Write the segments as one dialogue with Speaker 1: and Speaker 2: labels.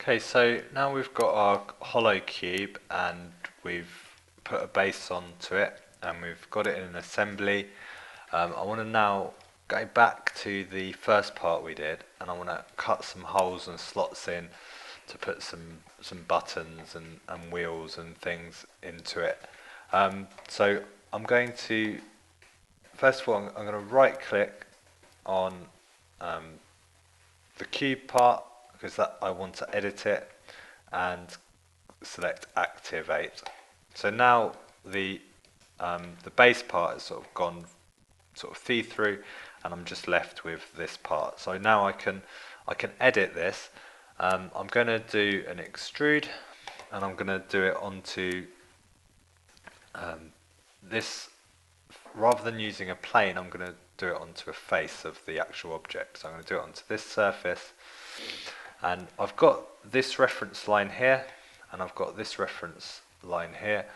Speaker 1: Okay, so now we've got our hollow cube and we've put a base onto it and we've got it in an assembly. I want to now go back to the first part we did and I want to cut some holes and slots in to put some buttons and wheels and things into it. So I'm going to, first of all, I'm going to right click on the cube part because that I want to edit it and select activate. So now the base part has sort of gone sort of feed through and I'm just left with this part. So now I can edit this. I'm going to do an extrude and I'm going to do it onto this. Rather than using a plane, I'm going to do it onto a face of the actual object. So I'm going to do it onto this surface. And I've got this reference line here, and I've got this reference line here,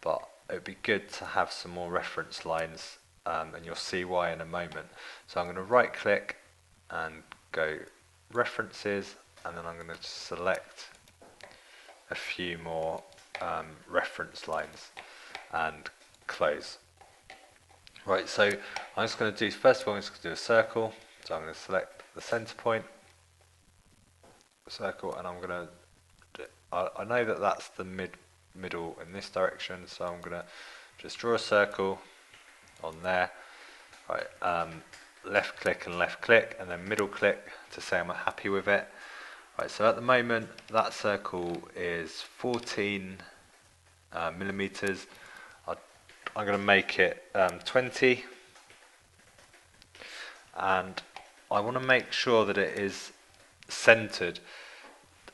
Speaker 1: but it would be good to have some more reference lines, and you'll see why in a moment. So I'm going to right click and go references, and then I'm going to select a few more reference lines and close. Right, so I'm just going to do, first of all, I'm just going to do a circle. So I'm going to select the center point, circle, and I'm going to, I know that that's the middle in this direction, so I'm going to just draw a circle on there. Right, left click and then middle click to say I'm happy with it. Right, so at the moment that circle is 14 millimeters. I'm going to make it 20, and I want to make sure that it is centered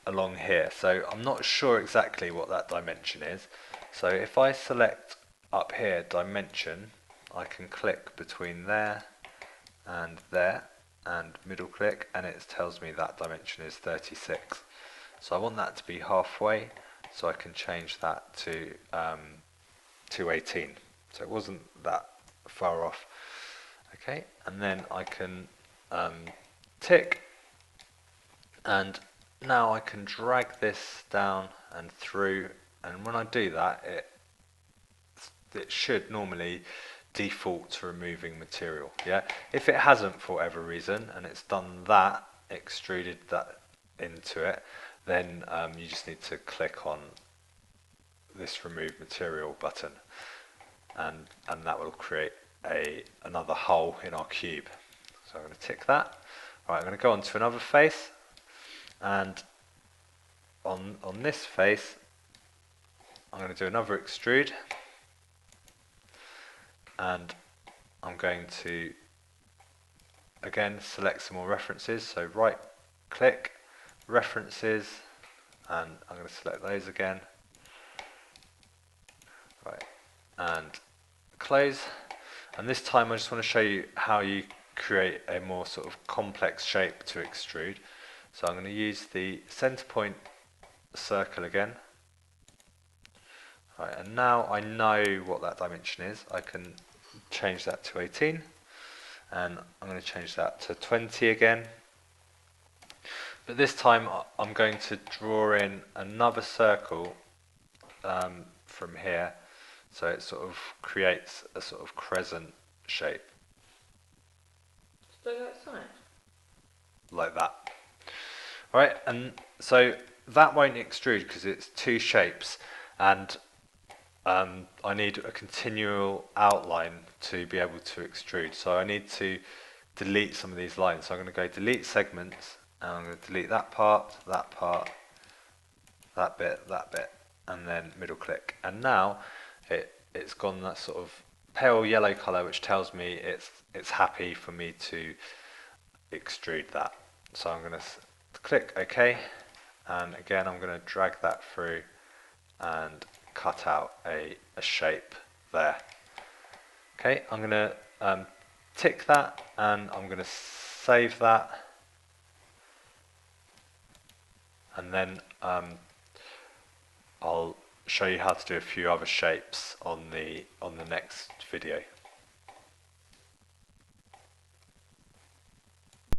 Speaker 1: along here. So I'm not sure exactly what that dimension is. So if I select up here dimension, I can click between there and middle click, and it tells me that dimension is 36. So I want that to be halfway, so I can change that to 218. So it wasn't that far off. Okay, and then I can tick, and now I can drag this down and through, and when I do that, it should normally default to removing material. Yeah, if it hasn't for whatever reason and it's done that, extruded that into it, then you just need to click on this remove material button, and that will create another hole in our cube. So I'm going to tick that. Right, I'm going to go on to another face, and on this face I'm going to do another extrude, and I'm going to again select some more references. So right click, references, and I'm going to select those again. Right, and close. And this time I just want to show you how you create a more sort of complex shape to extrude. So I'm going to use the center point circle again. Right, and now I know what that dimension is. I can change that to 18, and I'm going to change that to 20 again. But this time I'm going to draw in another circle from here, so it sort of creates a sort of crescent shape. Like that. Right, and so that won't extrude because it's two shapes, and I need a continual outline to be able to extrude. So I need to delete some of these lines. So I'm going to go delete segments, and I'm going to delete that part, that bit, and then middle click. And now it's gone that sort of pale yellow color, which tells me it's happy for me to extrude that. So I'm going to click OK, and again I'm going to drag that through and cut out a shape there. Okay, I'm going to tick that, and I'm going to save that, and then I'll show you how to do a few other shapes on the next video.